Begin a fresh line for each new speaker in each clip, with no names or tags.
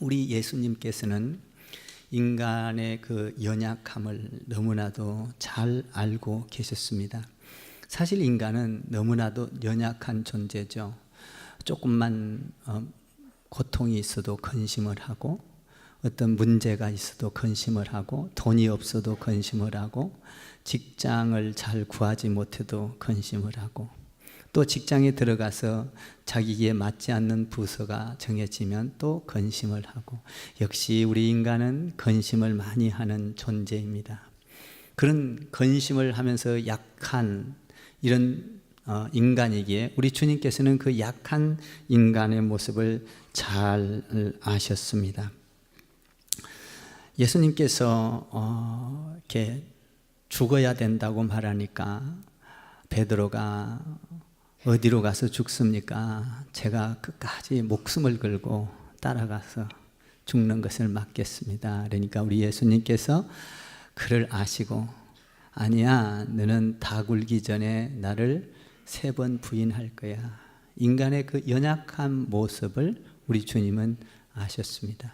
우리 예수님께서는 인간의 그 연약함을 너무나도 잘 알고 계셨습니다. 사실 인간은 너무나도 연약한 존재죠. 조금만 고통이 있어도 근심을 하고, 어떤 문제가 있어도 근심을 하고, 돈이 없어도 근심을 하고, 직장을 잘 구하지 못해도 근심을 하고, 또 직장에 들어가서 자기에 맞지 않는 부서가 정해지면 또 근심을 하고, 역시 우리 인간은 근심을 많이 하는 존재입니다. 그런 근심을 하면서 약한 이런 인간이기에 우리 주님께서는 그 약한 인간의 모습을 잘 아셨습니다. 예수님께서 이렇게 죽어야 된다고 말하니까 베드로가 어디로 가서 죽습니까? 제가 끝까지 목숨을 걸고 따라가서 죽는 것을 막겠습니다. 그러니까 우리 예수님께서 그를 아시고, 아니야, 너는 다 굴기 전에 나를 3번 부인할 거야. 인간의 그 연약한 모습을 우리 주님은 아셨습니다.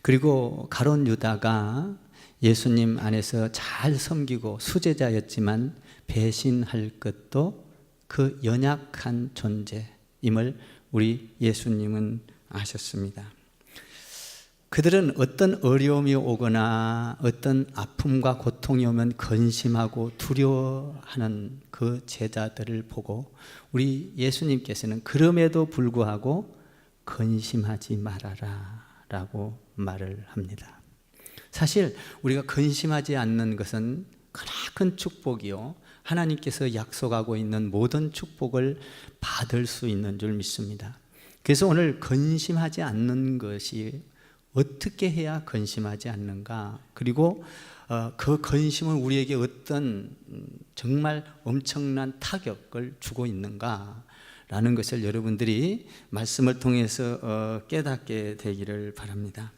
그리고 가룟 유다가 예수님 안에서 잘 섬기고 수제자였지만 배신할 것도 그 연약한 존재임을 우리 예수님은 아셨습니다. 그들은 어떤 어려움이 오거나 어떤 아픔과 고통이 오면 근심하고 두려워하는 그 제자들을 보고 우리 예수님께서는 그럼에도 불구하고 근심하지 말아라 라고 말을 합니다. 사실 우리가 근심하지 않는 것은 크나큰 축복이요, 하나님께서 약속하고 있는 모든 축복을 받을 수 있는 줄 믿습니다. 그래서 오늘 근심하지 않는 것이 어떻게 해야 근심하지 않는가, 그리고 그 근심은 우리에게 어떤 정말 엄청난 타격을 주고 있는가 라는 것을 여러분들이 말씀을 통해서 깨닫게 되기를 바랍니다.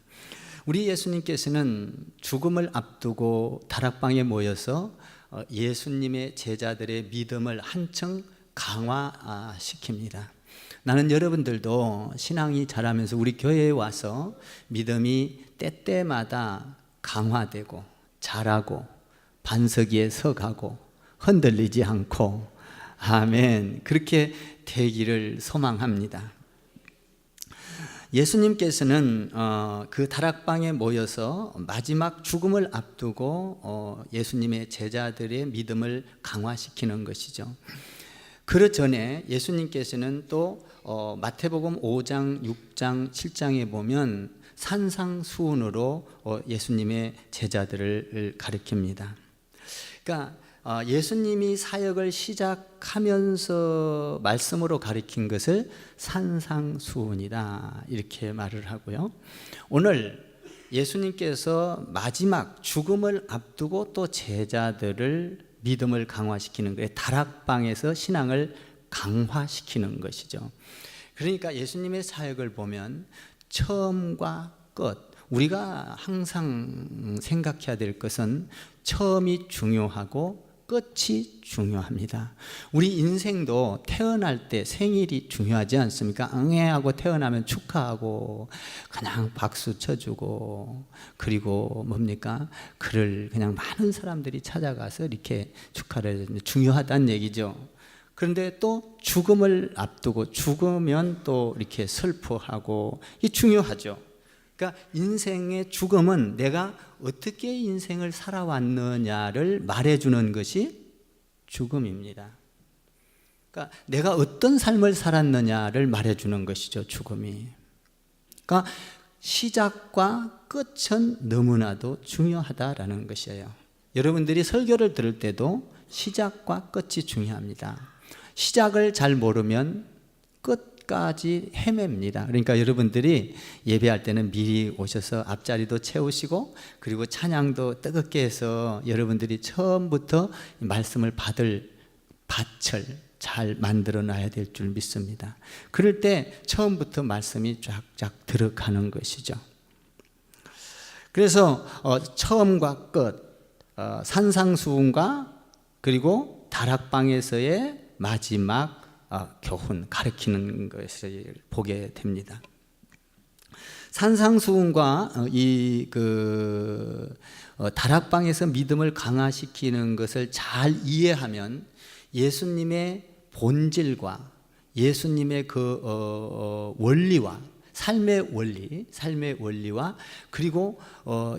우리 예수님께서는 죽음을 앞두고 다락방에 모여서 예수님의 제자들의 믿음을 한층 강화시킵니다. 나는 여러분들도 신앙이 자라면서 우리 교회에 와서 믿음이 때때마다 강화되고 자라고 반석 위에 서가고 흔들리지 않고, 아멘, 그렇게 되기를 소망합니다. 예수님께서는 그 다락방에 모여서 마지막 죽음을 앞두고 예수님의 제자들의 믿음을 강화시키는 것이죠. 그 전에 예수님께서는 또 마태복음 5장, 6장, 7장에 보면 산상수훈으로 예수님의 제자들을 가르칩니다. 그러니까 예수님이 사역을 시작하면서 말씀으로 가르친 것을 산상수훈이다 이렇게 말을 하고요, 오늘 예수님께서 마지막 죽음을 앞두고 또 제자들을 믿음을 강화시키는 거예요. 다락방에서 신앙을 강화시키는 것이죠. 그러니까 예수님의 사역을 보면 처음과 끝, 우리가 항상 생각해야 될 것은 처음이 중요하고 끝이 중요합니다. 우리 인생도 태어날 때 생일이 중요하지 않습니까? 응애하고 태어나면 축하하고 그냥 박수 쳐주고, 그리고 뭡니까? 그를 그냥 많은 사람들이 찾아가서 이렇게 축하를 해주는 중요하다는 얘기죠. 그런데 또 죽음을 앞두고 죽으면 또 이렇게 슬퍼하고, 이 중요하죠. 그러니까 인생의 죽음은 내가 어떻게 인생을 살아왔느냐를 말해주는 것이 죽음입니다. 그러니까 내가 어떤 삶을 살았느냐를 말해주는 것이죠, 죽음이. 그러니까 시작과 끝은 너무나도 중요하다라는 것이에요. 여러분들이 설교를 들을 때도 시작과 끝이 중요합니다. 시작을 잘 모르면 끝까지 헤맵니다. 그러니까 여러분들이 예배할 때는 미리 오셔서 앞자리도 채우시고, 그리고 찬양도 뜨겁게 해서 여러분들이 처음부터 말씀을 받을 밭을 잘 만들어 놔야 될 줄 믿습니다. 그럴 때 처음부터 말씀이 쫙쫙 들어가는 것이죠. 그래서 처음과 끝, 산상수훈과 그리고 다락방에서의 마지막 교훈, 가르치는 것을 보게 됩니다. 산상수훈과 다락방에서 믿음을 강화시키는 것을 잘 이해하면 예수님의 본질과 예수님의 원리와 삶의 원리와 그리고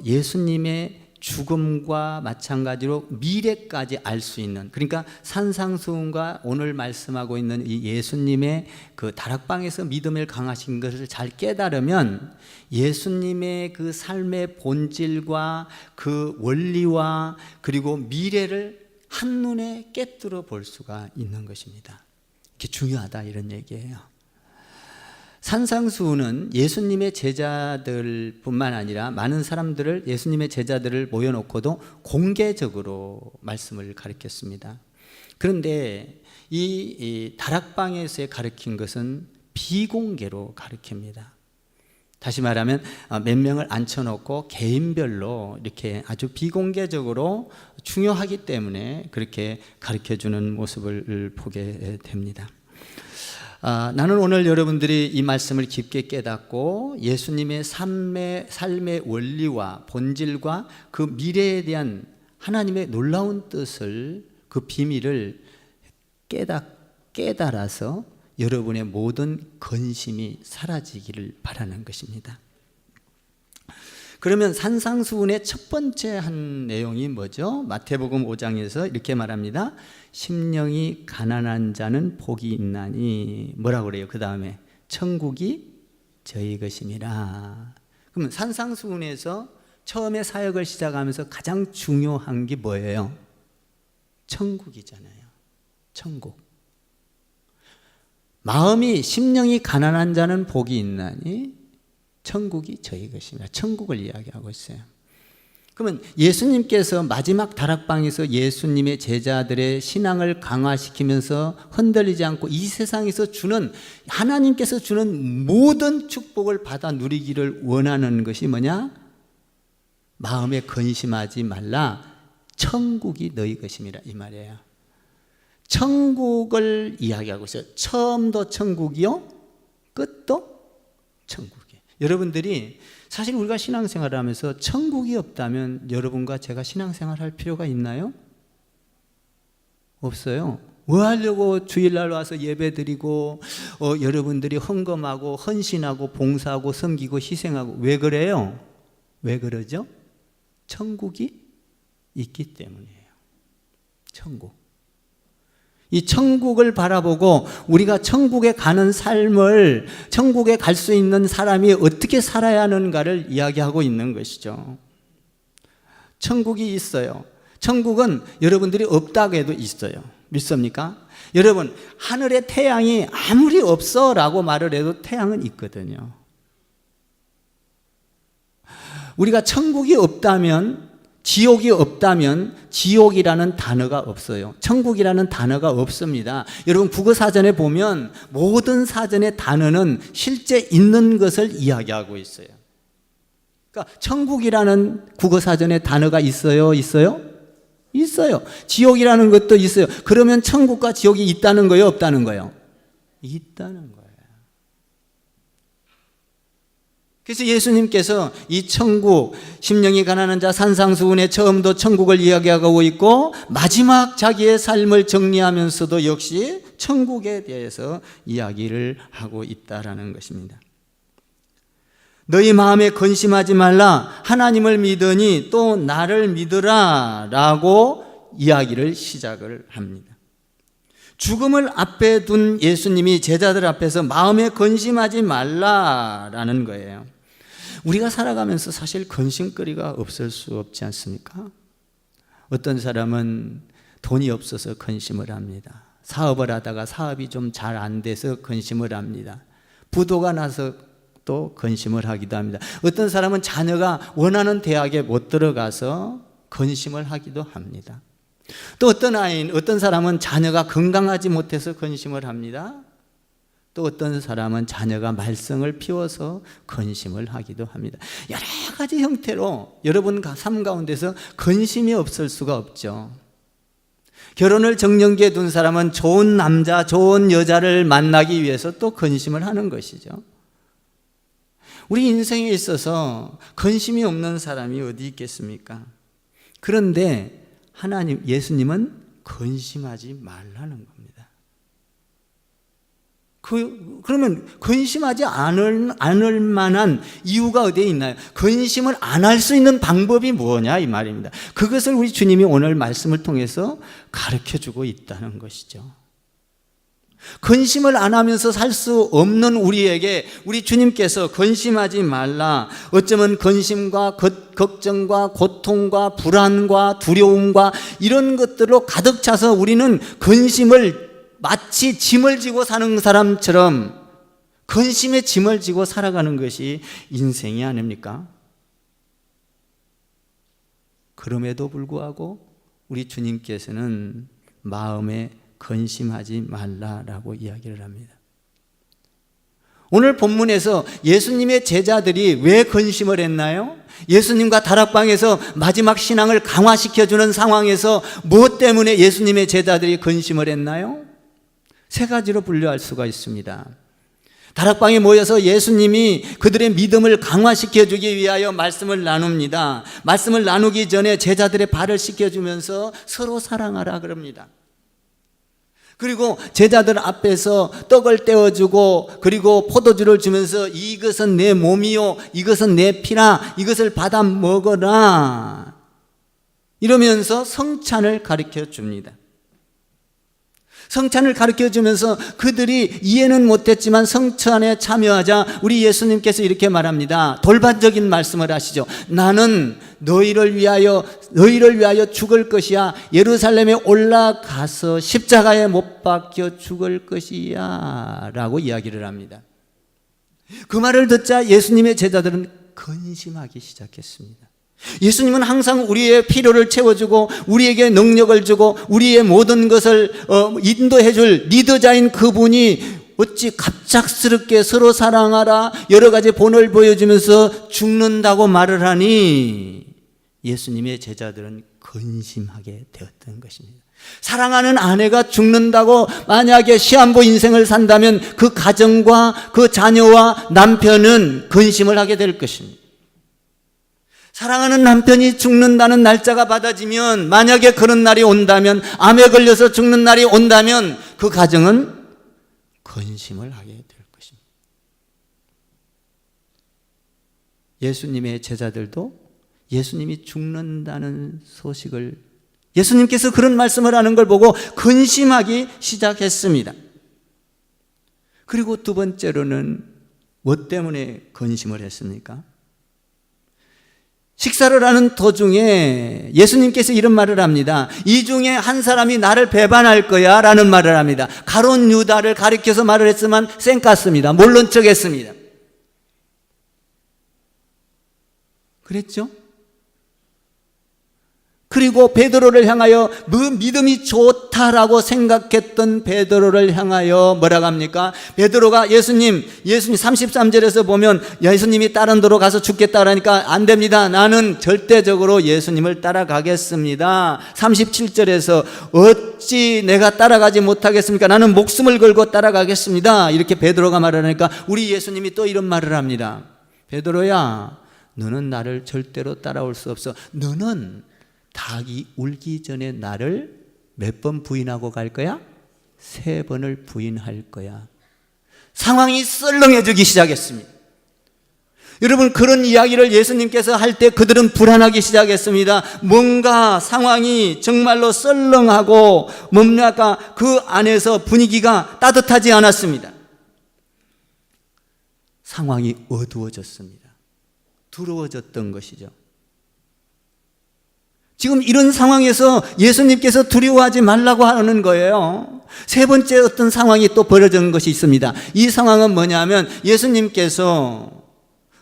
예수님의 죽음과 마찬가지로 미래까지 알 수 있는, 그러니까 산상수훈과 오늘 말씀하고 있는 이 예수님의 그 다락방에서 믿음을 강하신 것을 잘 깨달으면 예수님의 그 삶의 본질과 그 원리와 그리고 미래를 한눈에 깨뜨려 볼 수가 있는 것입니다. 이게 중요하다, 이런 얘기예요. 산상수훈은 예수님의 제자들뿐만 아니라 많은 사람들을, 예수님의 제자들을 모여놓고도 공개적으로 말씀을 가르쳤습니다. 그런데 이 다락방에서의 가르친 것은 비공개로 가르칩니다. 다시 말하면 몇 명을 앉혀놓고 개인별로 이렇게 아주 비공개적으로 중요하기 때문에 그렇게 가르쳐주는 모습을 보게 됩니다. 나는 오늘 여러분들이 이 말씀을 깊게 깨닫고 예수님의 삶의 원리와 본질과 그 미래에 대한 하나님의 놀라운 뜻을, 그 비밀을 깨달아서 여러분의 모든 근심이 사라지기를 바라는 것입니다. 그러면 산상수훈의 첫 번째 한 내용이 뭐죠? 마태복음 5장에서 이렇게 말합니다. 심령이 가난한 자는 복이 있나니, 뭐라고 그래요? 그 다음에 천국이 저희 것임이라. 그러면 산상수훈에서 처음에 사역을 시작하면서 가장 중요한 게 뭐예요? 천국이잖아요. 천국. 마음이, 심령이 가난한 자는 복이 있나니 천국이 저희 것입니다. 천국을 이야기하고 있어요. 그러면 예수님께서 마지막 다락방에서 예수님의 제자들의 신앙을 강화시키면서 흔들리지 않고 이 세상에서 주는, 하나님께서 주는 모든 축복을 받아 누리기를 원하는 것이 뭐냐? 마음에 근심하지 말라, 천국이 너희 것임이라, 이 말이에요. 천국을 이야기하고 있어요. 처음도 천국이요, 끝도 천국이에요. 여러분들이 사실 우리가 신앙생활을 하면서 천국이 없다면 여러분과 제가 신앙생활 할 필요가 있나요? 없어요. 뭐 하려고 주일날 와서 예배드리고 여러분들이 헌금하고 헌신하고 봉사하고 섬기고 희생하고, 왜 그래요? 왜 그러죠? 천국이 있기 때문이에요. 천국. 이 천국을 바라보고 우리가 천국에 가는 삶을, 천국에 갈 수 있는 사람이 어떻게 살아야 하는가를 이야기하고 있는 것이죠. 천국이 있어요. 천국은 여러분들이 없다고 해도 있어요. 믿습니까? 여러분, 하늘에 태양이 아무리 없어 라고 말을 해도 태양은 있거든요. 우리가 천국이 없다면, 지옥이 없다면 지옥이라는 단어가 없어요. 천국이라는 단어가 없습니다. 여러분, 국어사전에 보면 모든 사전의 단어는 실제 있는 것을 이야기하고 있어요. 그러니까 천국이라는 국어사전에 단어가 있어요? 있어요? 있어요. 지옥이라는 것도 있어요. 그러면 천국과 지옥이 있다는 거예요? 없다는 거예요? 있다는 거예요. 그래서 예수님께서 이 천국, 심령이 가난한 자 산상수훈의 처음도 천국을 이야기하고 있고, 마지막 자기의 삶을 정리하면서도 역시 천국에 대해서 이야기를 하고 있다라는 것입니다. 너희 마음에 근심하지 말라, 하나님을 믿으니 또 나를 믿으라 라고 이야기를 시작을 합니다. 죽음을 앞에 둔 예수님이 제자들 앞에서 마음에 근심하지 말라라는 거예요. 우리가 살아가면서 사실 근심거리가 없을 수 없지 않습니까? 어떤 사람은 돈이 없어서 근심을 합니다. 사업을 하다가 사업이 좀 잘 안 돼서 근심을 합니다. 부도가 나서 또 근심을 하기도 합니다. 어떤 사람은 자녀가 원하는 대학에 못 들어가서 근심을 하기도 합니다. 또 어떤 사람은 자녀가 건강하지 못해서 근심을 합니다. 또 어떤 사람은 자녀가 말썽을 피워서 근심을 하기도 합니다. 여러 가지 형태로 여러분 삶 가운데서 근심이 없을 수가 없죠. 결혼을 정년기에 둔 사람은 좋은 남자, 좋은 여자를 만나기 위해서 또 근심을 하는 것이죠. 우리 인생에 있어서 근심이 없는 사람이 어디 있겠습니까? 그런데 예수님은 근심하지 말라는 겁니다. 그러면 근심하지 않을 만한 이유가 어디에 있나요? 근심을 안 할 수 있는 방법이 뭐냐 이 말입니다. 그것을 우리 주님이 오늘 말씀을 통해서 가르쳐주고 있다는 것이죠. 근심을 안 하면서 살 수 없는 우리에게 우리 주님께서 근심하지 말라. 어쩌면 근심과 걱정과 고통과 불안과 두려움과 이런 것들로 가득 차서 우리는 근심을 마치 짐을 지고 사는 사람처럼 근심의 짐을 지고 살아가는 것이 인생이 아닙니까? 그럼에도 불구하고 우리 주님께서는 마음에 근심하지 말라라고 이야기를 합니다. 오늘 본문에서 예수님의 제자들이 왜 근심을 했나요? 예수님과 다락방에서 마지막 신앙을 강화시켜주는 상황에서 무엇 때문에 예수님의 제자들이 근심을 했나요? 세 가지로 분류할 수가 있습니다. 다락방에 모여서 예수님이 그들의 믿음을 강화시켜주기 위하여 말씀을 나눕니다. 말씀을 나누기 전에 제자들의 발을 씻겨주면서 서로 사랑하라 그럽니다. 그리고 제자들 앞에서 떡을 떼어주고 그리고 포도주를 주면서 이것은 내 몸이요 이것은 내 피라 이것을 받아 먹어라 이러면서 성찬을 가르쳐 줍니다. 성찬을 가르쳐 주면서 그들이 이해는 못했지만 성찬에 참여하자 우리 예수님께서 이렇게 말합니다. 돌반적인 말씀을 하시죠. 나는 너희를 위하여 죽을 것이야. 예루살렘에 올라가서 십자가에 못 박혀 죽을 것이야 라고 이야기를 합니다. 그 말을 듣자 예수님의 제자들은 근심하기 시작했습니다. 예수님은 항상 우리의 필요를 채워주고 우리에게 능력을 주고 우리의 모든 것을 인도해줄 리더자인 그분이 어찌 갑작스럽게 서로 사랑하라 여러 가지 본을 보여주면서 죽는다고 말을 하니 예수님의 제자들은 근심하게 되었던 것입니다. 사랑하는 아내가 죽는다고 만약에 시한부 인생을 산다면 그 가정과 그 자녀와 남편은 근심을 하게 될 것입니다. 사랑하는 남편이 죽는다는 날짜가 받아지면 만약에 그런 날이 온다면 암에 걸려서 죽는 날이 온다면 그 가정은 근심을 하게 될 것입니다. 예수님의 제자들도 예수님이 죽는다는 소식을 예수님께서 그런 말씀을 하는 걸 보고 근심하기 시작했습니다. 그리고 두 번째로는 뭐 때문에 근심을 했습니까? 식사를 하는 도중에 예수님께서 이런 말을 합니다. 이 중에 한 사람이 나를 배반할 거야 라는 말을 합니다. 가룟 유다를 가리켜서 말을 했지만 쌩깠습니다. 모른 척 했습니다. 그랬죠? 그리고 베드로를 향하여 믿음이 좋다라고 생각했던 베드로를 향하여 뭐라고 합니까? 베드로가 예수님 33절에서 보면 예수님이 다른 도로 가서 죽겠다 그러니까 안 됩니다. 나는 절대적으로 예수님을 따라가겠습니다. 37절에서 어찌 내가 따라가지 못하겠습니까? 나는 목숨을 걸고 따라가겠습니다. 이렇게 베드로가 말하니까 우리 예수님이 또 이런 말을 합니다. 베드로야, 너는 나를 절대로 따라올 수 없어. 너는 닭이 울기 전에 나를 몇 번 부인하고 갈 거야? 3번을 부인할 거야. 상황이 썰렁해지기 시작했습니다. 여러분, 그런 이야기를 예수님께서 할 때 그들은 불안하기 시작했습니다. 뭔가 상황이 정말로 썰렁하고 뭡니까? 그 안에서 분위기가 따뜻하지 않았습니다. 상황이 어두워졌습니다. 두려워졌던 것이죠. 지금 이런 상황에서 예수님께서 두려워하지 말라고 하는 거예요. 세 번째 어떤 상황이 또 벌어진 것이 있습니다. 이 상황은 뭐냐면 예수님께서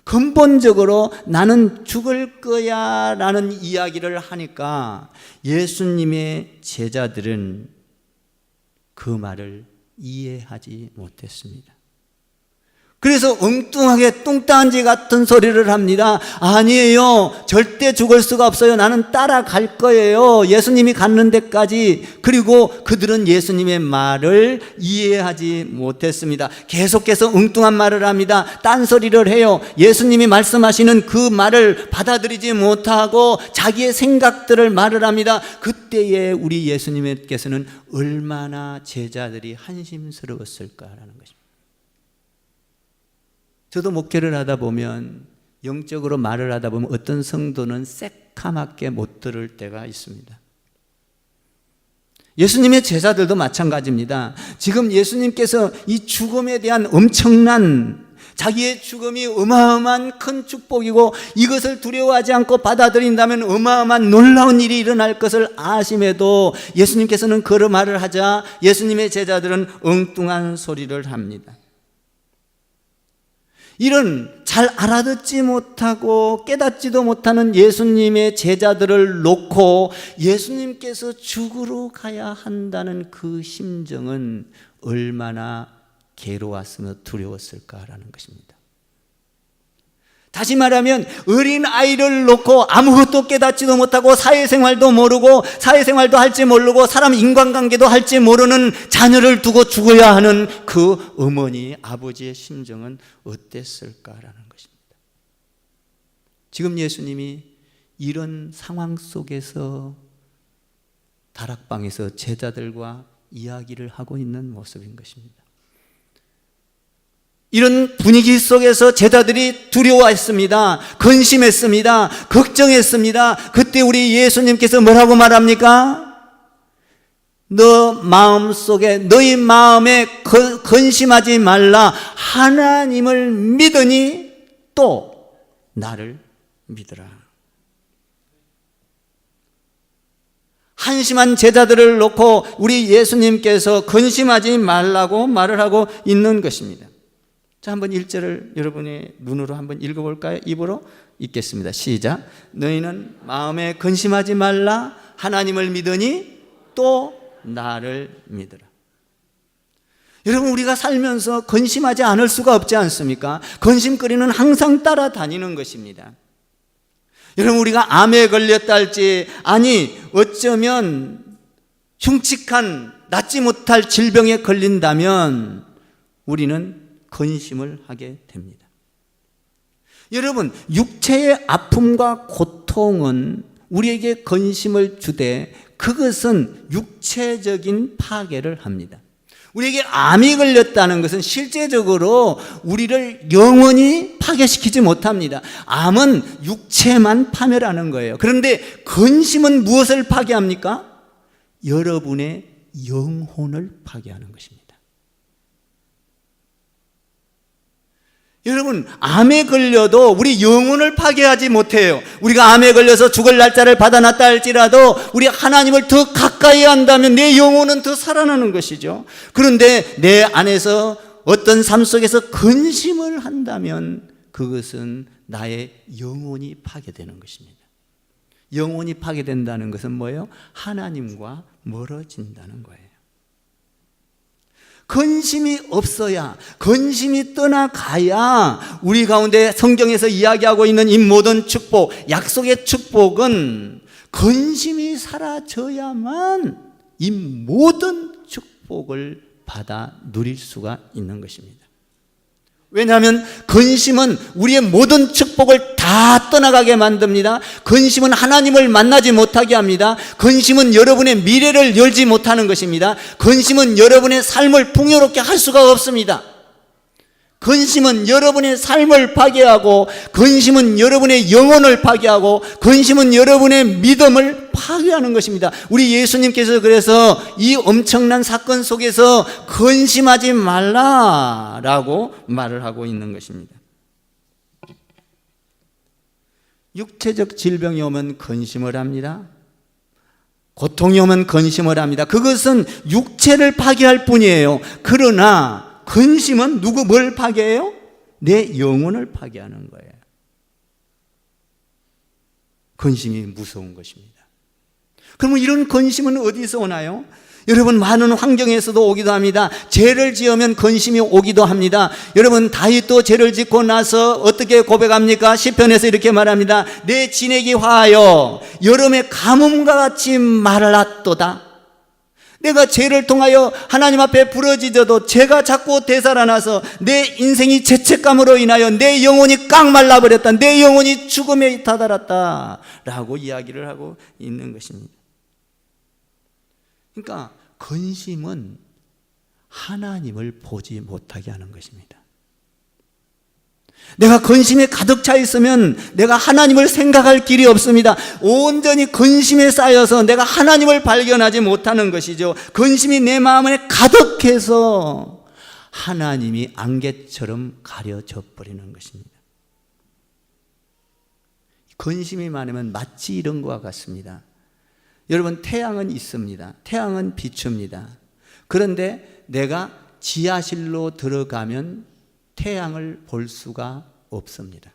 근본적으로 나는 죽을 거야 라는 이야기를 하니까 예수님의 제자들은 그 말을 이해하지 못했습니다. 그래서 엉뚱하게 뚱딴지 같은 소리를 합니다. 아니에요. 절대 죽을 수가 없어요. 나는 따라갈 거예요. 예수님이 갔는 데까지. 그리고 그들은 예수님의 말을 이해하지 못했습니다. 계속해서 엉뚱한 말을 합니다. 딴소리를 해요. 예수님이 말씀하시는 그 말을 받아들이지 못하고 자기의 생각들을 말을 합니다. 그때에 우리 예수님께서는 얼마나 제자들이 한심스러웠을까라는 것입니다. 저도 목회를 하다 보면, 영적으로 말을 하다 보면 어떤 성도는 새카맣게 못 들을 때가 있습니다. 예수님의 제자들도 마찬가지입니다. 지금 예수님께서 이 죽음에 대한 엄청난, 자기의 죽음이 어마어마한 큰 축복이고 이것을 두려워하지 않고 받아들인다면 어마어마한 놀라운 일이 일어날 것을 아심에도 예수님께서는 그 말을 하자 예수님의 제자들은 엉뚱한 소리를 합니다. 이런 잘 알아듣지 못하고 깨닫지도 못하는 예수님의 제자들을 놓고 예수님께서 죽으러 가야 한다는 그 심정은 얼마나 괴로웠으며 두려웠을까라는 것입니다. 다시 말하면 어린 아이를 놓고 아무것도 깨닫지도 못하고 사회생활도 모르고 사회생활도 할지 모르고 사람 인간관계도 할지 모르는 자녀를 두고 죽어야 하는 그 어머니, 아버지의 심정은 어땠을까라는 것입니다. 지금 예수님이 이런 상황 속에서 다락방에서 제자들과 이야기를 하고 있는 모습인 것입니다. 이런 분위기 속에서 제자들이 두려워했습니다. 근심했습니다. 걱정했습니다. 그때 우리 예수님께서 뭐라고 말합니까? 너 마음속에, 너희 마음에 근심하지 말라. 하나님을 믿으니 또 나를 믿으라. 한심한 제자들을 놓고 우리 예수님께서 근심하지 말라고 말을 하고 있는 것입니다. 자, 한번 1절을 여러분의 눈으로 한번 읽어볼까요? 입으로 읽겠습니다. 시작. 너희는 마음에 근심하지 말라. 하나님을 믿으니 또 나를 믿으라. 여러분, 우리가 살면서 근심하지 않을 수가 없지 않습니까? 근심거리는 항상 따라다니는 것입니다. 여러분, 우리가 암에 걸렸다 할지, 아니 어쩌면 흉측한 낫지 못할 질병에 걸린다면 우리는 근심을 하게 됩니다. 여러분, 육체의 아픔과 고통은 우리에게 근심을 주되 그것은 육체적인 파괴를 합니다. 우리에게 암이 걸렸다는 것은 실제적으로 우리를 영원히 파괴시키지 못합니다. 암은 육체만 파멸하는 거예요. 그런데 근심은 무엇을 파괴합니까? 여러분의 영혼을 파괴하는 것입니다. 여러분, 암에 걸려도 우리 영혼을 파괴하지 못해요. 우리가 암에 걸려서 죽을 날짜를 받아놨다 할지라도 우리 하나님을 더 가까이 한다면 내 영혼은 더 살아나는 것이죠. 그런데 내 안에서 어떤 삶 속에서 근심을 한다면 그것은 나의 영혼이 파괴되는 것입니다. 영혼이 파괴된다는 것은 뭐예요? 하나님과 멀어진다는 거예요. 근심이 없어야, 근심이 떠나가야 우리 가운데 성경에서 이야기하고 있는 이 모든 축복, 약속의 축복은 근심이 사라져야만 이 모든 축복을 받아 누릴 수가 있는 것입니다. 왜냐하면 근심은 우리의 모든 축복을 다 떠나가게 만듭니다. 근심은 하나님을 만나지 못하게 합니다. 근심은 여러분의 미래를 열지 못하는 것입니다. 근심은 여러분의 삶을 풍요롭게 할 수가 없습니다. 근심은 여러분의 삶을 파괴하고, 근심은 여러분의 영혼을 파괴하고, 근심은 여러분의 믿음을 파괴하는 것입니다. 우리 예수님께서 그래서 이 엄청난 사건 속에서 근심하지 말라라고 말을 하고 있는 것입니다. 육체적 질병이 오면 근심을 합니다. 고통이 오면 근심을 합니다. 그것은 육체를 파괴할 뿐이에요. 그러나 근심은 뭘 파괴해요? 내 영혼을 파괴하는 거예요. 근심이 무서운 것입니다. 그러면 이런 근심은 어디서 오나요? 여러분, 많은 환경에서도 오기도 합니다. 죄를 지으면 근심이 오기도 합니다. 여러분, 다윗도 죄를 짓고 나서 어떻게 고백합니까? 시편에서 이렇게 말합니다. 내 진액이 화하여 여름의 가뭄과 같이 말랐도다. 내가 죄를 통하여 하나님 앞에 부러지져도 죄가 자꾸 되살아나서 내 인생이 죄책감으로 인하여 내 영혼이 깡말라버렸다, 내 영혼이 죽음에 다다랐다 라고 이야기를 하고 있는 것입니다. 그러니까 근심은 하나님을 보지 못하게 하는 것입니다. 내가 근심에 가득 차 있으면 내가 하나님을 생각할 길이 없습니다. 온전히 근심에 쌓여서 내가 하나님을 발견하지 못하는 것이죠. 근심이 내 마음에 가득해서 하나님이 안개처럼 가려져 버리는 것입니다. 근심이 많으면 마치 이런 것과 같습니다. 여러분, 태양은 있습니다. 태양은 비춥니다. 그런데 내가 지하실로 들어가면 태양을 볼 수가 없습니다.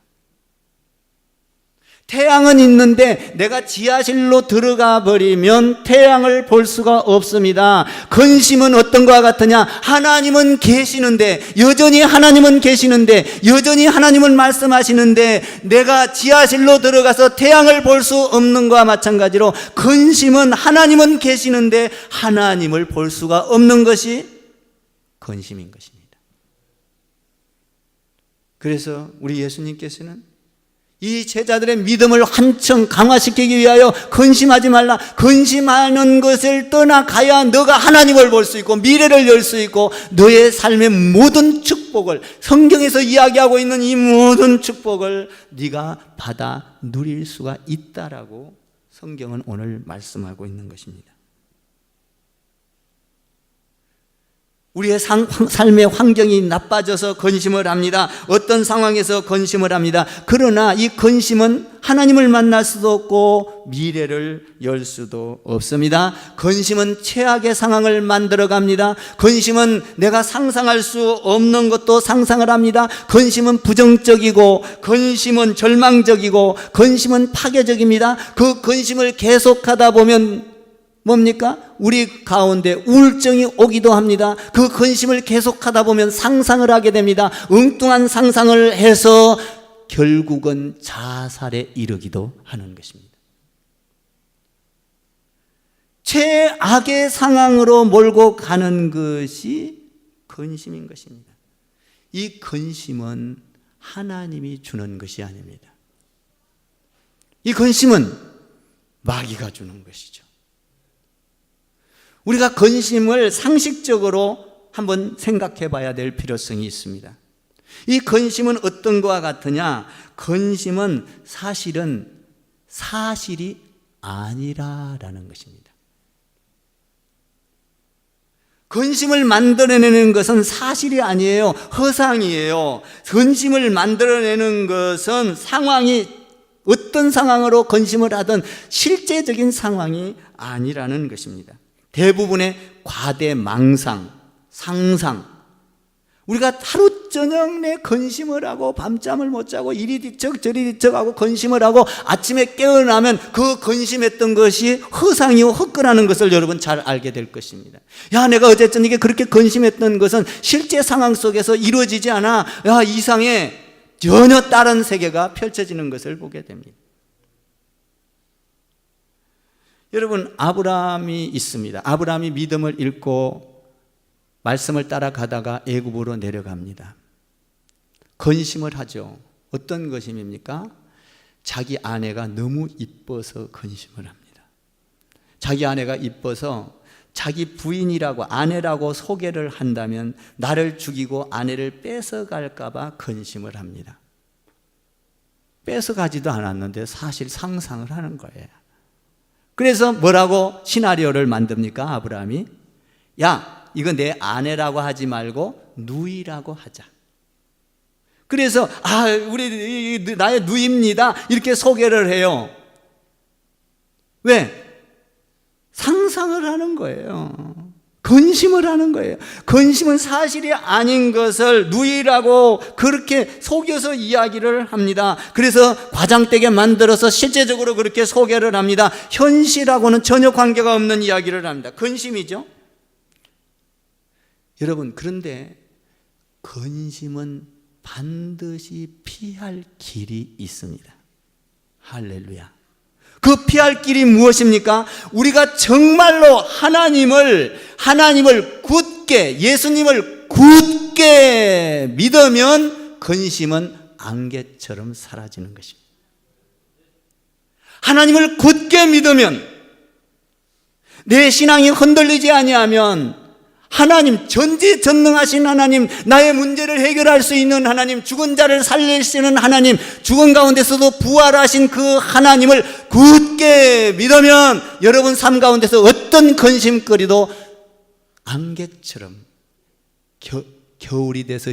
태양은 있는데 내가 지하실로 들어가 버리면 태양을 볼 수가 없습니다. 근심은 어떤 것과 같으냐? 하나님은 계시는데, 여전히 하나님은 계시는데, 여전히 하나님은 말씀하시는데 내가 지하실로 들어가서 태양을 볼 수 없는 것과 마찬가지로 근심은 하나님은 계시는데 하나님을 볼 수가 없는 것이 근심인 것입니다. 그래서 우리 예수님께서는 이 제자들의 믿음을 한층 강화시키기 위하여 근심하지 말라, 근심하는 것을 떠나가야 너가 하나님을 볼 수 있고 미래를 열 수 있고 너의 삶의 모든 축복을, 성경에서 이야기하고 있는 이 모든 축복을 네가 받아 누릴 수가 있다라고 성경은 오늘 말씀하고 있는 것입니다. 우리의 삶의 환경이 나빠져서 근심을 합니다. 어떤 상황에서 근심을 합니다. 그러나 이 근심은 하나님을 만날 수도 없고 미래를 열 수도 없습니다. 근심은 최악의 상황을 만들어 갑니다. 근심은 내가 상상할 수 없는 것도 상상을 합니다. 근심은 부정적이고, 근심은 절망적이고, 근심은 파괴적입니다. 그 근심을 계속하다 보면 뭡니까? 우리 가운데 우울증이 오기도 합니다. 그 근심을 계속하다 보면 상상을 하게 됩니다. 엉뚱한 상상을 해서 결국은 자살에 이르기도 하는 것입니다. 최악의 상황으로 몰고 가는 것이 근심인 것입니다. 이 근심은 하나님이 주는 것이 아닙니다. 이 근심은 마귀가 주는 것이죠. 우리가 근심을 상식적으로 한번 생각해 봐야 될 필요성이 있습니다. 이 근심은 어떤 것과 같으냐? 근심은 사실은 사실이 아니라라는 것입니다. 근심을 만들어내는 것은 사실이 아니에요. 허상이에요. 근심을 만들어내는 것은 상황이 어떤 상황으로 근심을 하든 실제적인 상황이 아니라는 것입니다. 대부분의 과대 망상, 상상, 우리가 하루 저녁 내 근심을 하고 밤잠을 못 자고 이리 뒤척 저리 뒤척 하고 근심을 하고 아침에 깨어나면 그 근심했던 것이 허상이고 헛거라는 것을 여러분 잘 알게 될 것입니다. 야, 내가 어제 저녁에 그렇게 근심했던 것은 실제 상황 속에서 이루어지지 않아. 야, 이상해. 전혀 다른 세계가 펼쳐지는 것을 보게 됩니다. 여러분, 아브라함이 있습니다. 아브라함이 믿음을 잃고 말씀을 따라가다가 애굽으로 내려갑니다. 근심을 하죠. 어떤 근심입니까? 자기 아내가 너무 이뻐서 근심을 합니다. 자기 아내가 이뻐서 자기 부인이라고, 아내라고 소개를 한다면 나를 죽이고 아내를 뺏어갈까 봐 근심을 합니다. 뺏어가지도 않았는데 사실 상상을 하는 거예요. 그래서 뭐라고 시나리오를 만듭니까? 아브라함이, 야, 이거 내 아내라고 하지 말고 누이라고 하자. 그래서 우리 나의 누이입니다 이렇게 소개를 해요. 왜? 상상을 하는 거예요. 근심을 하는 거예요. 근심은 사실이 아닌 것을 누이라고 그렇게 속여서 이야기를 합니다. 그래서 과장되게 만들어서 실제적으로 그렇게 소개를 합니다. 현실하고는 전혀 관계가 없는 이야기를 합니다. 근심이죠. 여러분, 그런데 근심은 반드시 피할 길이 있습니다. 할렐루야. 그 피할 길이 무엇입니까? 우리가 정말로 하나님을 굳게, 예수님을 굳게 믿으면 근심은 안개처럼 사라지는 것입니다. 하나님을 굳게 믿으면, 내 신앙이 흔들리지 아니하면 하나님, 전지전능하신 하나님, 나의 문제를 해결할 수 있는 하나님, 죽은 자를 살리시는 하나님, 죽은 가운데서도 부활하신 그 하나님을 굳게 믿으면 여러분 삶 가운데서 어떤 근심거리도 안개처럼 겨울이 돼서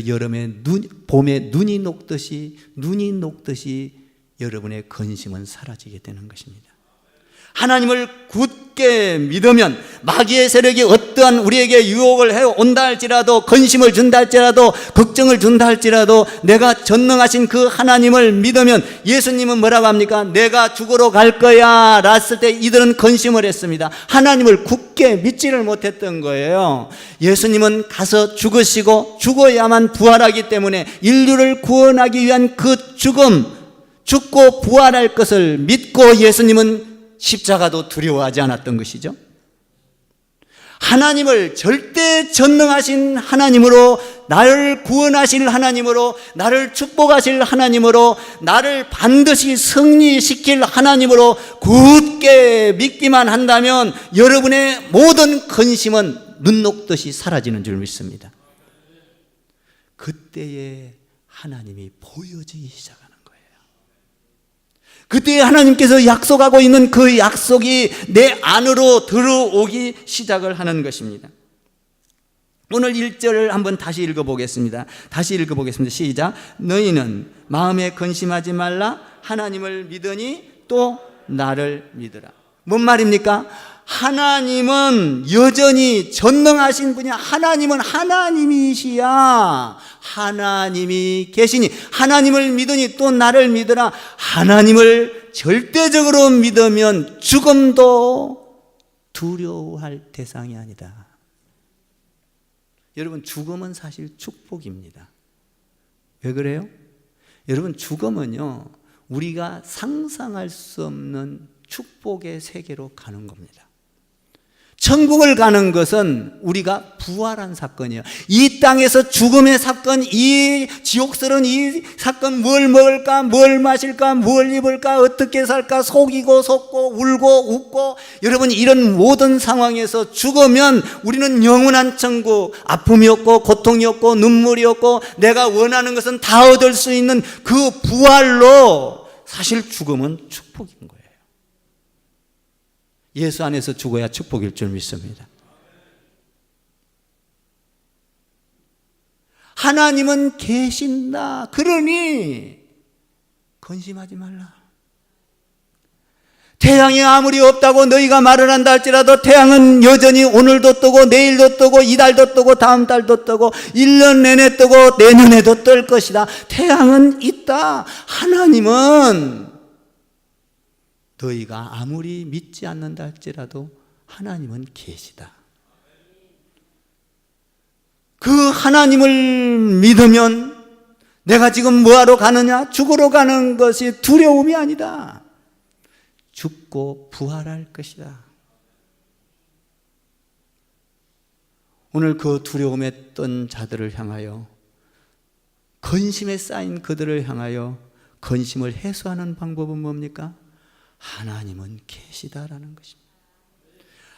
봄에 눈이 녹듯이 여러분의 근심은 사라지게 되는 것입니다. 하나님을 굳게 믿으면 마귀의 세력이 어떠한 우리에게 유혹을 해온다 할지라도, 근심을 준다 할지라도, 걱정을 준다 할지라도 내가 전능하신 그 하나님을 믿으면, 예수님은 뭐라고 합니까? 내가 죽으러 갈 거야 라 했을 때 이들은 근심을 했습니다. 하나님을 굳게 믿지를 못했던 거예요. 예수님은 가서 죽으시고 죽어야만 부활하기 때문에 인류를 구원하기 위한 그 죽고 부활할 것을 믿고 예수님은 십자가도 두려워하지 않았던 것이죠. 하나님을 절대 전능하신 하나님으로, 나를 구원하실 하나님으로, 나를 축복하실 하나님으로, 나를 반드시 승리시킬 하나님으로 굳게 믿기만 한다면 여러분의 모든 근심은 눈 녹듯이 사라지는 줄 믿습니다. 그때에 하나님이 보여지기 시작합니다. 그때 하나님께서 약속하고 있는 그 약속이 내 안으로 들어오기 시작을 하는 것입니다. 오늘 1절을 한번 다시 읽어보겠습니다. 시작. 너희는 마음에 근심하지 말라. 하나님을 믿으니 또 나를 믿으라. 뭔 말입니까? 하나님은 여전히 전능하신 분이야. 하나님은 하나님이시야. 하나님이 계시니 하나님을 믿으니 또 나를 믿으라. 하나님을 절대적으로 믿으면 죽음도 두려워할 대상이 아니다. 여러분, 죽음은 사실 축복입니다. 왜 그래요? 여러분, 죽음은요, 우리가 상상할 수 없는 축복의 세계로 가는 겁니다. 천국을 가는 것은 우리가 부활한 사건이에요. 이 땅에서 죽음의 사건, 이 지옥스러운 이 사건, 뭘 먹을까, 뭘 마실까, 뭘 입을까, 어떻게 살까, 속이고 속고 울고 웃고, 여러분, 이런 모든 상황에서 죽으면 우리는 영원한 천국, 아픔이 없고 고통이 없고 눈물이 없고 내가 원하는 것은 다 얻을 수 있는 그 부활로, 사실 죽음은 축복인 거예요. 예수 안에서 죽어야 축복일 줄 믿습니다. 하나님은 계신다. 그러니 근심하지 말라. 태양이 아무리 없다고 너희가 말을 한다 할지라도 태양은 여전히 오늘도 뜨고 내일도 뜨고 이달도 뜨고 다음 달도 뜨고 1년 내내 뜨고 내년에도 뜰 것이다. 태양은 있다. 하나님은 너희가 아무리 믿지 않는다 할지라도 하나님은 계시다. 그 하나님을 믿으면 내가 지금 뭐하러 가느냐? 죽으러 가는 것이 두려움이 아니다. 죽고 부활할 것이다. 오늘 그 두려움에 떤 자들을 향하여, 근심에 쌓인 그들을 향하여 근심을 해소하는 방법은 뭡니까? 하나님은 계시다라는 것입니다.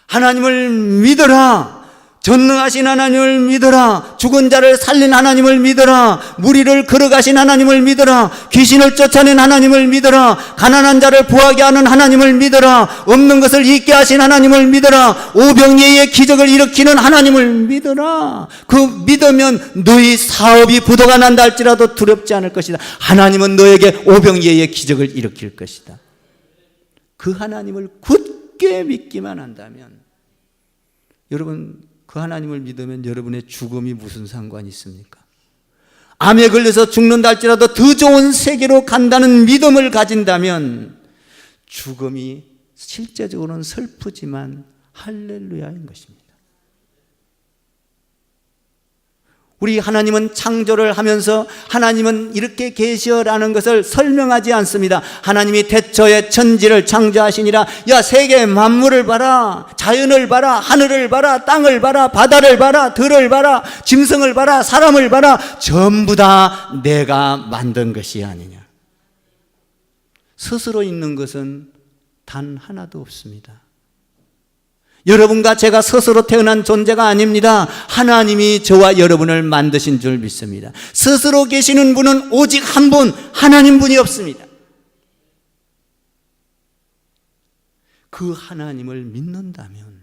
하나님을 믿어라. 전능하신 하나님을 믿어라. 죽은 자를 살린 하나님을 믿어라. 무리를 걸어가신 하나님을 믿어라. 귀신을 쫓아낸 하나님을 믿어라. 가난한 자를 부하게 하는 하나님을 믿어라. 없는 것을 있게 하신 하나님을 믿어라. 오병이어의 기적을 일으키는 하나님을 믿어라. 그 믿으면 너희 사업이 부도가 난다 할지라도 두렵지 않을 것이다. 하나님은 너에게 오병이어의 기적을 일으킬 것이다. 그 하나님을 굳게 믿기만 한다면 여러분, 그 하나님을 믿으면 여러분의 죽음이 무슨 상관이 있습니까? 암에 걸려서 죽는다 할지라도 더 좋은 세계로 간다는 믿음을 가진다면 죽음이 실제적으로는 슬프지만 할렐루야인 것입니다. 우리 하나님은 창조를 하면서 하나님은 이렇게 계시어라는 것을 설명하지 않습니다. 하나님이 태초에 천지를 창조하시니라. 야, 세계 만물을 봐라, 자연을 봐라, 하늘을 봐라, 땅을 봐라, 바다를 봐라, 들을 봐라, 짐승을 봐라, 사람을 봐라, 전부 다 내가 만든 것이 아니냐. 스스로 있는 것은 단 하나도 없습니다. 여러분과 제가 스스로 태어난 존재가 아닙니다. 하나님이 저와 여러분을 만드신 줄 믿습니다. 스스로 계시는 분은 오직 한 분, 하나님뿐이 없습니다. 그 하나님을 믿는다면,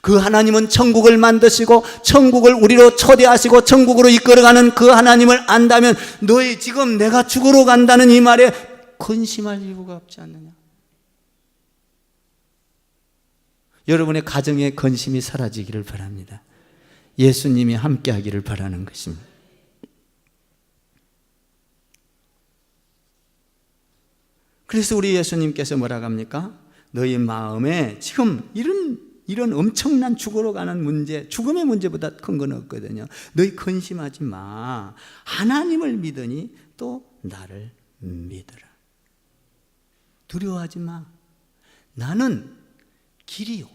그 하나님은 천국을 만드시고 천국을 우리로 초대하시고 천국으로 이끌어가는 그 하나님을 안다면 너희 지금 내가 죽으러 간다는 이 말에 근심할 이유가 없지 않느냐. 여러분의 가정의 근심이 사라지기를 바랍니다. 예수님이 함께하기를 바라는 것입니다. 그래서 우리 예수님께서 뭐라고 합니까? 너희 마음에 지금 이런 엄청난 죽으러 가는 문제, 죽음의 문제보다 큰 건 없거든요. 너희 근심하지 마. 하나님을 믿으니 또 나를 믿으라. 두려워하지 마. 나는 길이요,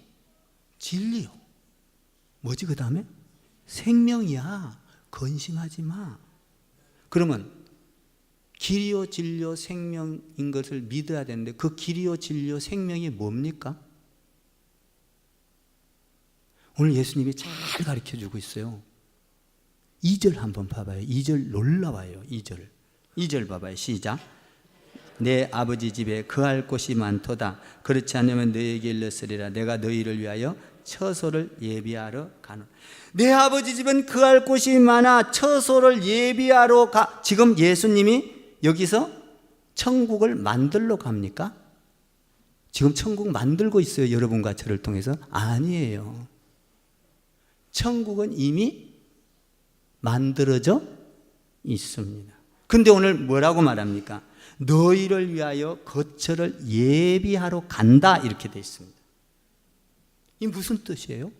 진리요, 뭐지 그 다음에? 생명이야. 근심하지 마. 그러면 길이요, 진리요, 생명인 것을 믿어야 되는데 그 길이요, 진리요, 생명이 뭡니까? 오늘 예수님이 잘 가르쳐주고 있어요. 2절 한번 봐봐요. 2절 놀라워요. 2절 봐봐요. 시작. 내 아버지 집에 거할 곳이 많도다. 그렇지 않으면 너희에게 일렀으리라. 내가 너희를 위하여 처소를 예비하러 가노라. 내 아버지 집은 거할 곳이 많아 처소를 예비하러 가. 지금 예수님이 여기서 천국을 만들러 갑니까? 지금 천국 만들고 있어요. 여러분과 저를 통해서? 아니에요. 천국은 이미 만들어져 있습니다. 근데 오늘 뭐라고 말합니까? 너희를 위하여 거처를 예비하러 간다 이렇게 되어 있습니다. 이 무슨 뜻이에요?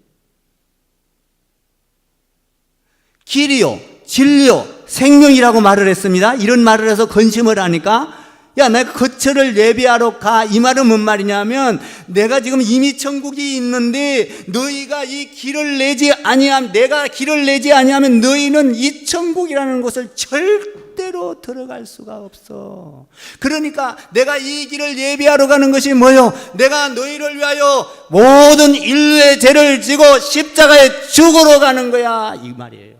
길이요, 진리요, 생명이라고 말을 했습니다. 이런 말을 해서 근심을 하니까 야, 내가 거처를 예비하러 가. 이 말은 뭔 말이냐면 내가 지금 이미 천국이 있는데 너희가 이 길을 내지 아니하면, 내가 길을 내지 아니하면 너희는 이 천국이라는 곳을 절대로 들어갈 수가 없어. 그러니까 내가 이 길을 예비하러 가는 것이 뭐요? 내가 너희를 위하여 모든 인류의 죄를 지고 십자가에 죽으러 가는 거야, 이 말이에요.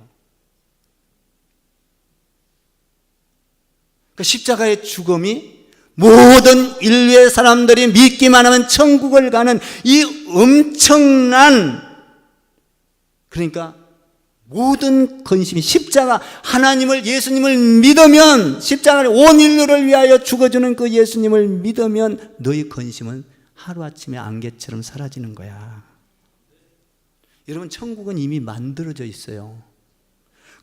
그 십자가의 죽음이 모든 인류의 사람들이 믿기만 하면 천국을 가는 이 엄청난, 그러니까 모든 근심이 십자가, 하나님을, 예수님을 믿으면, 십자가를 온 인류를 위하여 죽어주는 그 예수님을 믿으면 너희 근심은 하루아침에 안개처럼 사라지는 거야. 여러분, 천국은 이미 만들어져 있어요.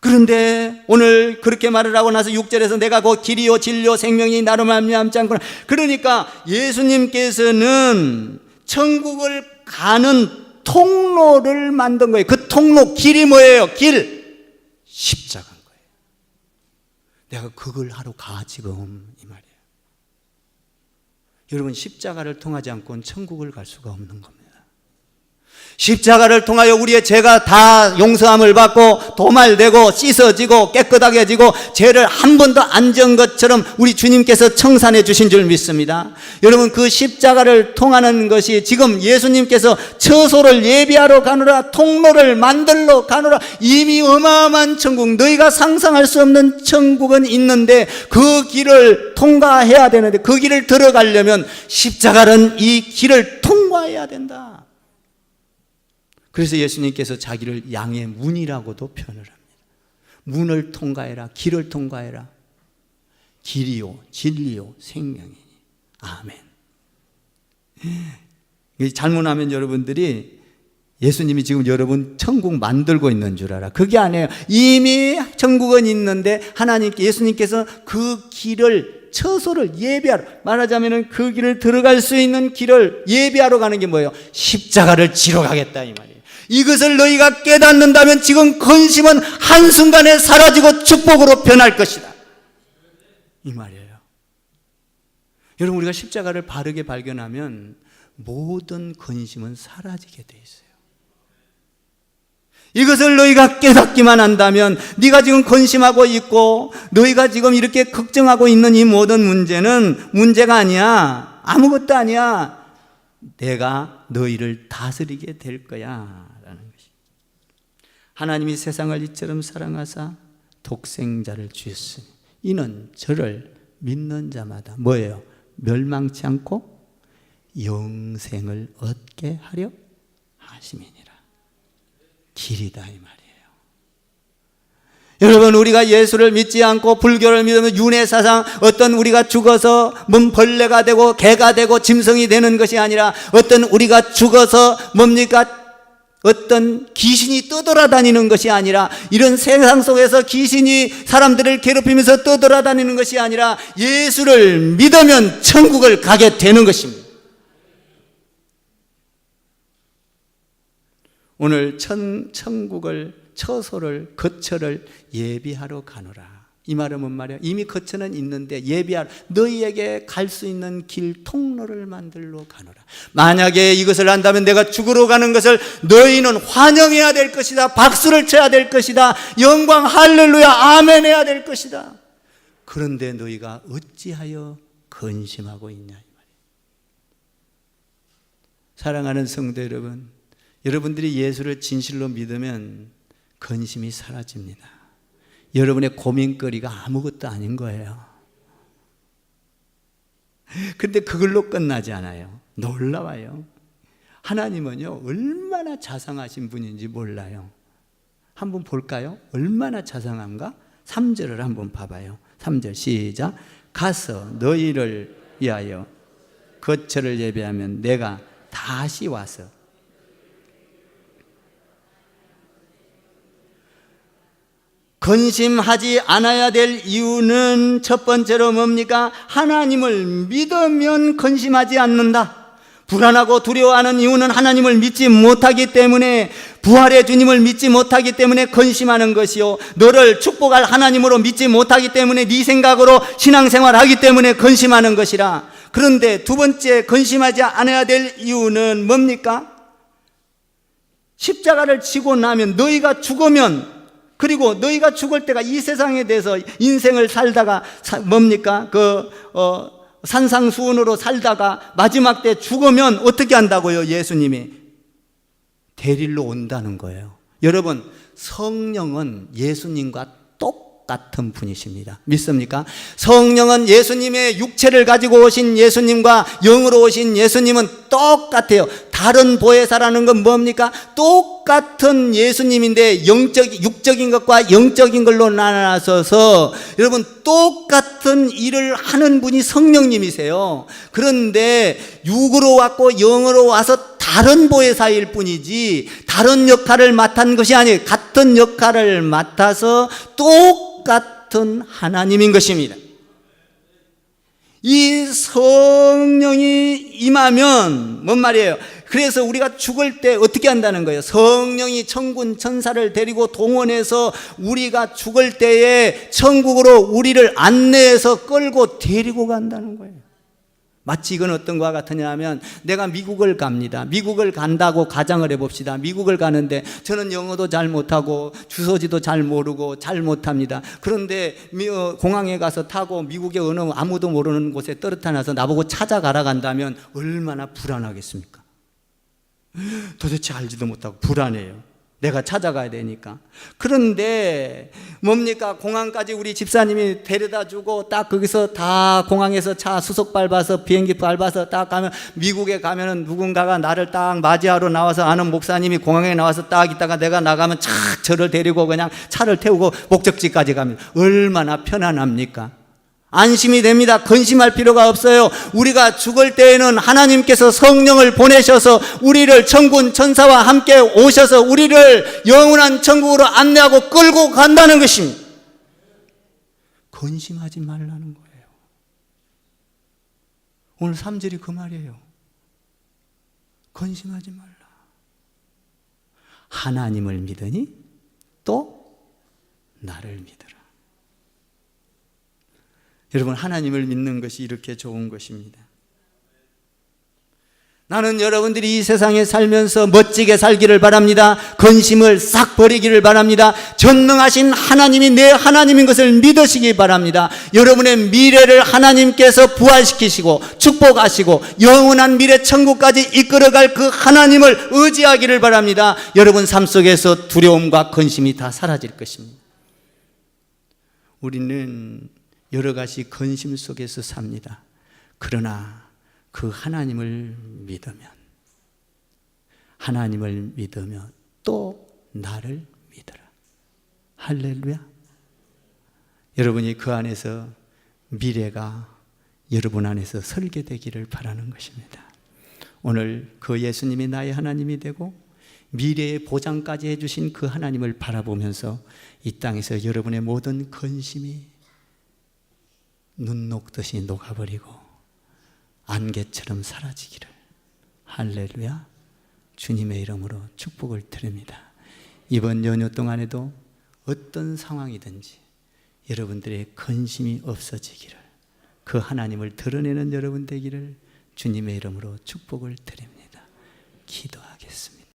그런데 오늘 그렇게 말을 하고 나서 6절에서 내가 곧 길이요 진리요 생명이 나로 말미암지 않구나. 그러니까 예수님께서는 천국을 가는 통로를 만든 거예요. 그 통로, 길이 뭐예요? 길, 십자가인 거예요. 내가 그걸 하러 가 지금, 이 말이에요. 여러분, 십자가를 통하지 않고는 천국을 갈 수가 없는 겁니다. 십자가를 통하여 우리의 죄가 다 용서함을 받고 도말되고 씻어지고 깨끗하게지고 죄를 한 번도 안 지은 것처럼 우리 주님께서 청산해 주신 줄 믿습니다. 여러분, 그 십자가를 통하는 것이 지금 예수님께서 처소를 예비하러 가노라, 통로를 만들러 가노라, 이미 어마어마한 천국, 너희가 상상할 수 없는 천국은 있는데 그 길을 통과해야 되는데, 그 길을 들어가려면 십자가는 이 길을 통과해야 된다. 그래서 예수님께서 자기를 양의 문이라고도 표현을 합니다. 문을 통과해라, 길을 통과해라. 길이요, 진리요, 생명이니. 아멘. 잘못하면 여러분들이 예수님이 지금 여러분 천국 만들고 있는 줄 알아. 그게 아니에요. 이미 천국은 있는데 하나님께, 예수님께서 그 길을, 처소를 예비하러, 말하자면 그 길을 들어갈 수 있는 길을 예비하러 가는 게 뭐예요? 십자가를 지러 가겠다 이 말이에요. 이것을 너희가 깨닫는다면 지금 근심은 한순간에 사라지고 축복으로 변할 것이다 이 말이에요. 여러분, 우리가 십자가를 바르게 발견하면 모든 근심은 사라지게 돼 있어요. 이것을 너희가 깨닫기만 한다면, 네가 지금 근심하고 있고 너희가 지금 이렇게 걱정하고 있는 이 모든 문제는 문제가 아니야. 아무것도 아니야. 내가 너희를 다스리게 될 거야 라는 것이. 하나님이 세상을 이처럼 사랑하사 독생자를 주셨으니 이는 저를 믿는 자마다 뭐예요? 멸망치 않고 영생을 얻게 하려 하심이니라. 길이다 이 말이에요. 여러분, 우리가 예수를 믿지 않고 불교를 믿으면 윤회사상, 어떤 우리가 죽어서 벌레가 되고 개가 되고 짐승이 되는 것이 아니라, 어떤 우리가 죽어서 뭡니까? 어떤 귀신이 떠돌아다니는 것이 아니라, 이런 세상 속에서 귀신이 사람들을 괴롭히면서 떠돌아다니는 것이 아니라 예수를 믿으면 천국을 가게 되는 것입니다. 오늘 천국을, 처소를, 거처를 예비하러 가노라. 이 말은 뭔 말이야? 이미 거처는 있는데 예비하러, 너희에게 갈 수 있는 길, 통로를 만들러 가노라. 만약에 이것을 한다면 내가 죽으러 가는 것을 너희는 환영해야 될 것이다. 박수를 쳐야 될 것이다. 영광 할렐루야 아멘 해야 될 것이다. 그런데 너희가 어찌하여 근심하고 있냐 이 말이에요. 사랑하는 성도 여러분, 여러분들이 예수를 진실로 믿으면 근심이 사라집니다. 여러분의 고민거리가 아무것도 아닌 거예요. 근데 그걸로 끝나지 않아요. 놀라워요. 하나님은요, 얼마나 자상하신 분인지 몰라요. 한번 볼까요? 얼마나 자상한가? 3절을 한번 봐봐요. 3절 시작. 가서 너희를 위하여 거처를 예비하면 내가 다시 와서. 근심하지 않아야 될 이유는 첫 번째로 뭡니까? 하나님을 믿으면 근심하지 않는다. 불안하고 두려워하는 이유는 하나님을 믿지 못하기 때문에, 부활의 주님을 믿지 못하기 때문에 근심하는 것이요, 너를 축복할 하나님으로 믿지 못하기 때문에, 네 생각으로 신앙생활하기 때문에 근심하는 것이라. 그런데 두 번째 근심하지 않아야 될 이유는 뭡니까? 십자가를 지고 나면, 너희가 죽으면, 그리고 너희가 죽을 때가 이 세상에 대해서 인생을 살다가 뭡니까? 산상수훈으로 살다가 마지막 때 죽으면 어떻게 한다고요? 예수님이 데리러 온다는 거예요. 여러분, 성령은 예수님과 똑같은 분이십니다. 믿습니까? 성령은 예수님의 육체를 가지고 오신 예수님과 영으로 오신 예수님은 똑같아요. 다른 보혜사라는 건 뭡니까? 똑같은 예수님인데 육적인 것과 영적인 걸로 나눠서서 여러분 똑같은 일을 하는 분이 성령님이세요. 그런데 육으로 왔고 영으로 와서 다른 보혜사일 뿐이지 다른 역할을 맡은 것이 아니에요. 같은 역할을 맡아서 똑같은 하나님인 것입니다. 이 성령이 임하면 뭔 말이에요? 그래서 우리가 죽을 때 어떻게 한다는 거예요? 성령이 천군 천사를 데리고 동원해서 우리가 죽을 때에 천국으로 우리를 안내해서 끌고 데리고 간다는 거예요. 마치 이건 어떤 것과 같으냐 하면, 내가 미국을 갑니다. 미국을 간다고 가정을 해봅시다. 미국을 가는데 저는 영어도 잘 못하고 주소지도 잘 모르고 잘 못합니다. 그런데 공항에 가서 타고 미국의 어느 아무도 모르는 곳에 떨어뜨려서 나보고 찾아가라 간다면 얼마나 불안하겠습니까? 도대체 알지도 못하고 불안해요. 내가 찾아가야 되니까. 그런데 뭡니까? 공항까지 우리 집사님이 데려다 주고 딱 거기서 다 공항에서 차 수속 밟아서 비행기 밟아서 딱 가면, 미국에 가면은 누군가가 나를 딱 맞이하러 나와서, 아는 목사님이 공항에 나와서 딱 있다가 내가 나가면 착 저를 데리고 그냥 차를 태우고 목적지까지 가면 얼마나 편안합니까? 안심이 됩니다. 근심할 필요가 없어요. 우리가 죽을 때에는 하나님께서 성령을 보내셔서 우리를 천군 천사와 함께 오셔서 우리를 영원한 천국으로 안내하고 끌고 간다는 것입니다. 근심하지 말라는 거예요. 오늘 3절이 그 말이에요. 근심하지 말라. 하나님을 믿으니 또 나를 믿으라. 여러분, 하나님을 믿는 것이 이렇게 좋은 것입니다. 나는 여러분들이 이 세상에 살면서 멋지게 살기를 바랍니다. 근심을 싹 버리기를 바랍니다. 전능하신 하나님이 내 하나님인 것을 믿으시기 바랍니다. 여러분의 미래를 하나님께서 부활시키시고 축복하시고 영원한 미래 천국까지 이끌어갈 그 하나님을 의지하기를 바랍니다. 여러분 삶 속에서 두려움과 근심이 다 사라질 것입니다. 우리는 여러 가지 근심 속에서 삽니다. 그러나 그 하나님을 믿으면 또 나를 믿으라. 할렐루야. 여러분이 그 안에서 미래가 여러분 안에서 설계되기를 바라는 것입니다. 오늘 그 예수님이 나의 하나님이 되고 미래의 보장까지 해주신 그 하나님을 바라보면서 이 땅에서 여러분의 모든 근심이 눈 녹듯이 녹아버리고 안개처럼 사라지기를. 할렐루야. 주님의 이름으로 축복을 드립니다. 이번 연휴 동안에도 어떤 상황이든지 여러분들의 근심이 없어지기를, 그 하나님을 드러내는 여러분 되기를 주님의 이름으로 축복을 드립니다.